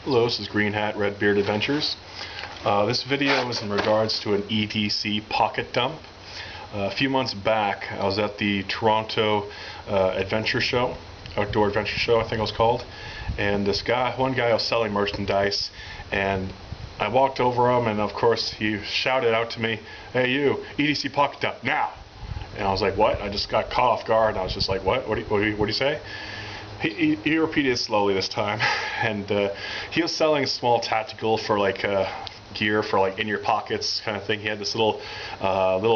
Hello, this is Greenhat-Redbeard Adventures. This video is in regards to an EDC Pocket Dump. A few months back, I was at the Toronto Adventure Show, Outdoor Adventure Show, I think it was called, and one guy was selling merchandise, and I walked over him, and of course he shouted out to me, "Hey you, EDC Pocket Dump, now!" And I was like, "What?" I just got caught off guard, and I was just like, "What? What do you say?" He repeated it slowly this time, and he was selling small tactical for like gear for like in your pockets kind of thing. He had this little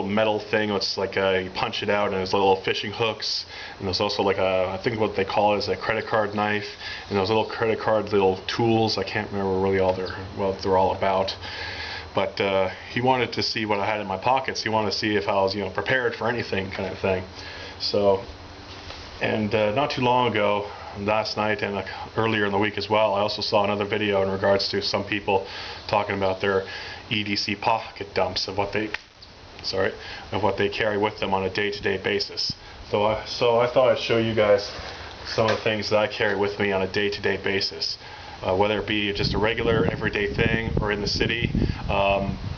metal thing. It's like you punch it out, and there's little fishing hooks, and there's also like I think what they call it is a credit card knife, and those little credit card little tools. I can't remember really what they're all about. But he wanted to see what I had in my pockets. He wanted to see if I was prepared for anything kind of thing. So. And not too long ago, last night and earlier in the week as well, I also saw another video in regards to some people talking about their EDC pocket dumps of what they carry with them on a day-to-day basis. So I thought I'd show you guys some of the things that I carry with me on a day-to-day basis. Whether it be just a regular everyday thing or in the city,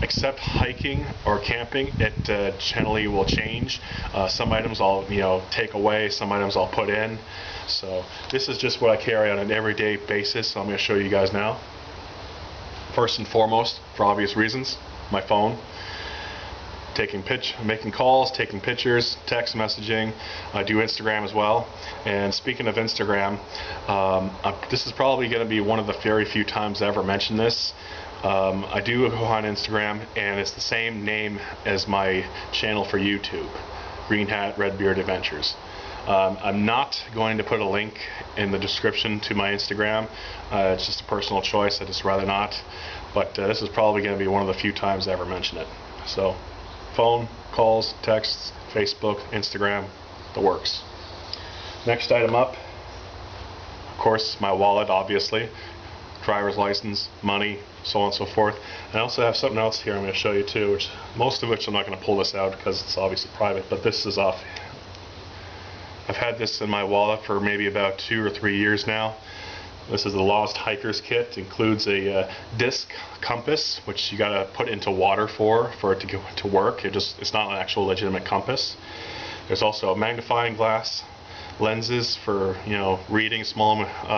except hiking or camping, it generally will change. Some items I'll take away, some items I'll put in. So this is just what I carry on an everyday basis. So I'm going to show you guys now. First and foremost, for obvious reasons, my phone. Making calls, taking pictures, text messaging. I do Instagram as well. And speaking of Instagram, this is probably going to be one of the very few times I ever mention this. I do go on Instagram, and it's the same name as my channel for YouTube, Greenhat-Redbeard Adventures. I'm not going to put a link in the description to my Instagram. It's just a personal choice. I'd just rather not. But this is probably going to be one of the few times I ever mention it. So. Phone, calls, texts, Facebook, Instagram, the works. Next item up, of course, my wallet, obviously, driver's license, money, so on and so forth. And I also have something else here I'm going to show you too, most of which I'm not going to pull this out because it's obviously private, but this is off. I've had this in my wallet for maybe about 2 or 3 years now. This is the Lost Hiker's Kit. It includes a disc compass, which you gotta put into water for it to go to work. It's not an actual legitimate compass. There's also a magnifying glass, lenses for reading small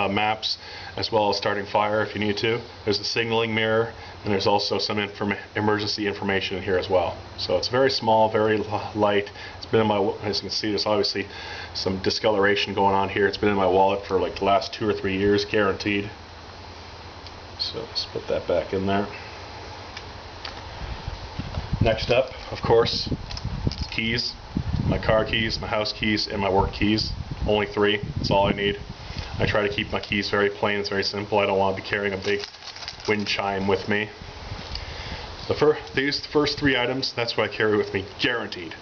maps, as well as starting fire if you need to. There's a signaling mirror, and there's also some emergency information in here as well. So it's very small, very light. It's been in my, as you can see, there's obviously some discoloration going on here. It's been in my wallet for like the last 2 or 3 years, guaranteed. So let's put that back in there. Next up, of course, keys. My car keys, my house keys, and my work keys. Only 3. That's all I need. I try to keep my keys very plain. It's very simple. I don't want to be carrying a big wind chime with me. These first 3 items, that's what I carry with me, guaranteed.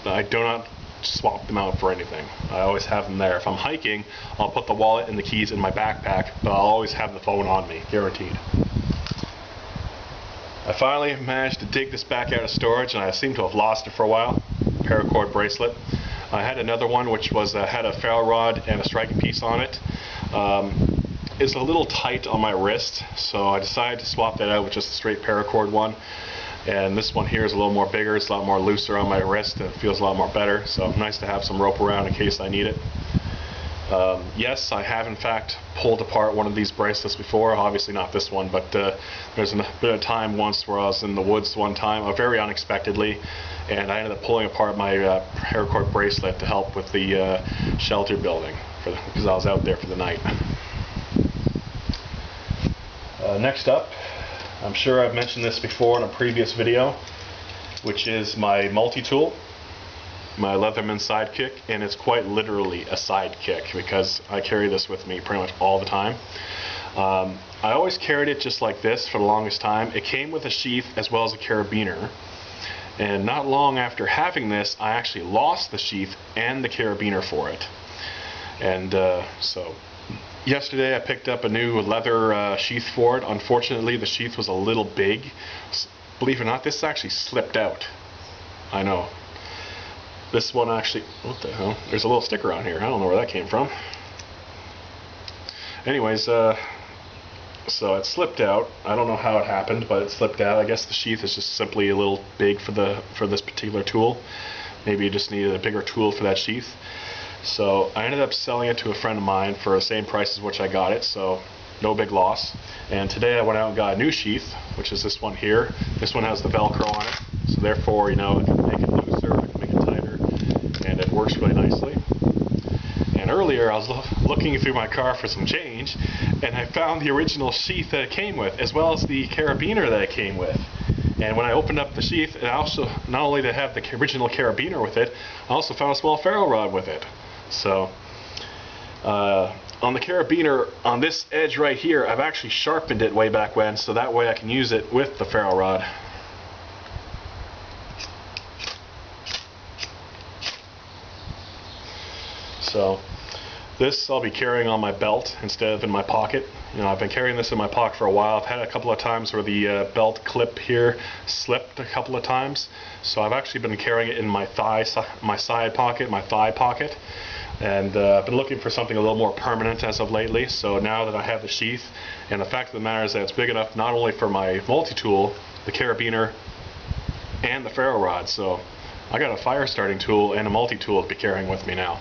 I do not swap them out for anything. I always have them there. If I'm hiking, I'll put the wallet and the keys in my backpack, but I'll always have the phone on me, guaranteed. I finally managed to dig this back out of storage, and I seem to have lost it for a while. Paracord bracelet. I had another one which was had a ferro rod and a striking piece on it. It's a little tight on my wrist, so I decided to swap that out with just a straight paracord one. And this one here is a little more bigger. It's a lot more looser on my wrist, and it feels a lot more better. So nice to have some rope around in case I need it. Yes, I have in fact pulled apart one of these bracelets before. Obviously not this one, but there's a bit of time once where I was in the woods one time, very unexpectedly, and I ended up pulling apart my paracord bracelet to help with the shelter building because I was out there for the night. Next up, I'm sure I've mentioned this before in a previous video, which is my multi-tool, my Leatherman sidekick, and it's quite literally a sidekick because I carry this with me pretty much all the time. I always carried it just like this for the longest time. It came with a sheath as well as a carabiner, and not long after having this, I actually lost the sheath and the carabiner for it. And so yesterday I picked up a new leather sheath for it. Unfortunately, the sheath was a little big. Believe it or not, this actually slipped out. I know. This one actually, what the hell? There's a little sticker on here. I don't know where that came from. Anyways, So it slipped out. I don't know how it happened, but it slipped out. I guess the sheath is just simply a little big for this particular tool. Maybe you just needed a bigger tool for that sheath. So I ended up selling it to a friend of mine for the same price as which I got it, so no big loss. And today I went out and got a new sheath, which is this one here. This one has the Velcro on it, so therefore, you know, I can make it looser, I can make it tighter, and it works really nicely. And earlier I was looking through my car for some change, and I found the original sheath that it came with, as well as the carabiner that it came with. And when I opened up the sheath, it also, not only did it have the original carabiner with it, I also found a small ferro rod with it. So, on the carabiner, on this edge right here, I've actually sharpened it way back when, so that way I can use it with the ferro rod. So, this I'll be carrying on my belt instead of in my pocket. You know, I've been carrying this in my pocket for a while. I've had a couple of times where the belt clip here slipped a couple of times, so I've actually been carrying it in my side pocket, my thigh pocket, and I've been looking for something a little more permanent as of lately. So now that I have the sheath, and the fact of the matter is that it's big enough not only for my multi-tool, the carabiner, and the ferro rod, so I got a fire starting tool and a multi-tool to be carrying with me now.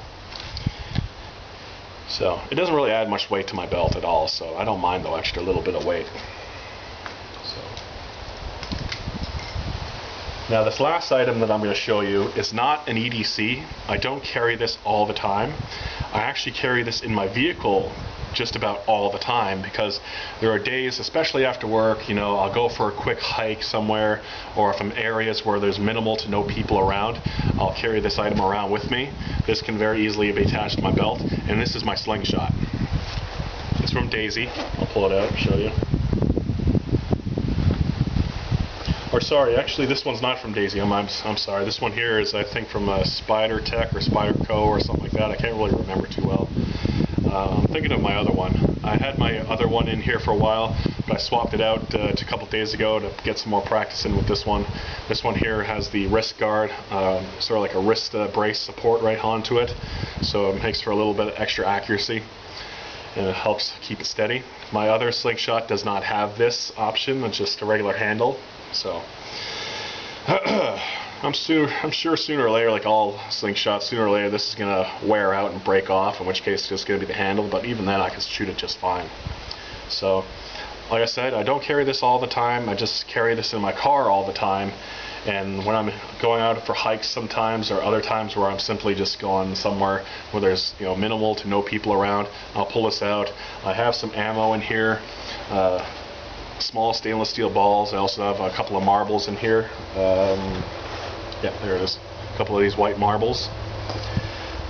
So it doesn't really add much weight to my belt at all, so I don't mind the extra little bit of weight. So now this last item that I'm going to show you is not an EDC. I don't carry this all the time. I actually carry this in my vehicle just about all the time, because there are days, especially after work, you know, I'll go for a quick hike somewhere, or if I'm in areas where there's minimal to no people around, I'll carry this item around with me. This can very easily be attached to my belt, and this is my slingshot. It's from Daisy. I'll pull it out and show you. Or sorry, actually this one's not from Daisy. I'm sorry. This one here is, I think, from Spider Tech or Spider Co or something like that. I can't really remember too well. I'm thinking of my other one. I had my other one in here for a while, but I swapped it out a couple days ago to get some more practice in with this one. This one here has the wrist guard, sort of like a wrist brace support right onto it, so it makes for a little bit of extra accuracy, and it helps keep it steady. My other slingshot does not have this option, it's just a regular handle. So I'm sure sooner or later, like all slingshots, sooner or later this is going to wear out and break off, in which case it's just going to be the handle, but even then I can shoot it just fine. So, like I said, I don't carry this all the time, I just carry this in my car all the time, and when I'm going out for hikes sometimes, or other times where I'm simply just going somewhere where there's, you know, minimal to no people around, I'll pull this out. I have some ammo in here, small stainless steel balls. I also have a couple of marbles in here. Yeah, there it is. A couple of these white marbles.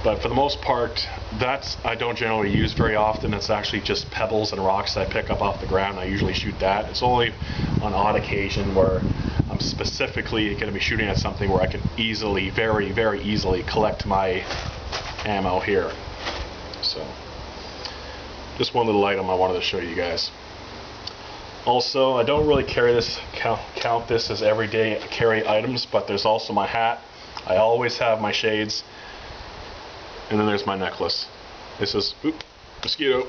But for the most part, I don't generally use very often. It's actually just pebbles and rocks that I pick up off the ground. I usually shoot that. It's only on odd occasion where I'm specifically going to be shooting at something where I can easily, very, very easily collect my ammo here. So, just one little item I wanted to show you guys. Also, I don't really carry this, count this as everyday carry items, but there's also my hat. I always have my shades, and then there's my necklace. This is, mosquito,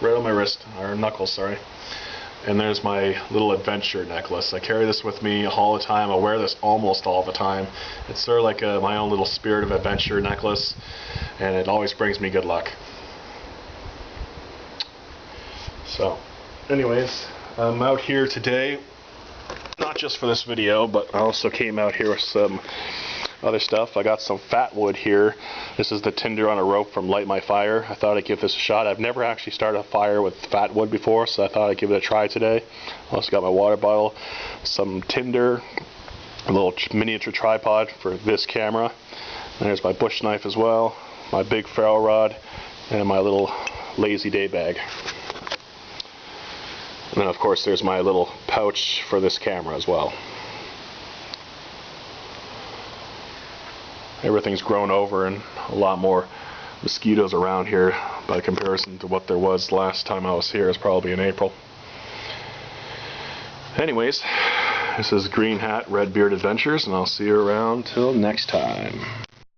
right on my wrist, or knuckles, sorry. And there's my little adventure necklace. I carry this with me all the time. I wear this almost all the time. It's sort of like my own little spirit of adventure necklace, and it always brings me good luck. So, anyways, I'm out here today, not just for this video, but I also came out here with some other stuff. I got some fat wood here. This is the tinder on a rope from Light My Fire. I thought I'd give this a shot. I've never actually started a fire with fat wood before, so I thought I'd give it a try today. I also got my water bottle, some tinder, a little miniature tripod for this camera. And there's my bush knife as well, my big ferro rod, and my little lazy day bag. And then of course there's my little pouch for this camera as well. Everything's grown over and a lot more mosquitoes around here by comparison to what there was last time I was here. It's probably in April. Anyways, this is Greenhat-Redbeard Adventures, and I'll see you around till next time.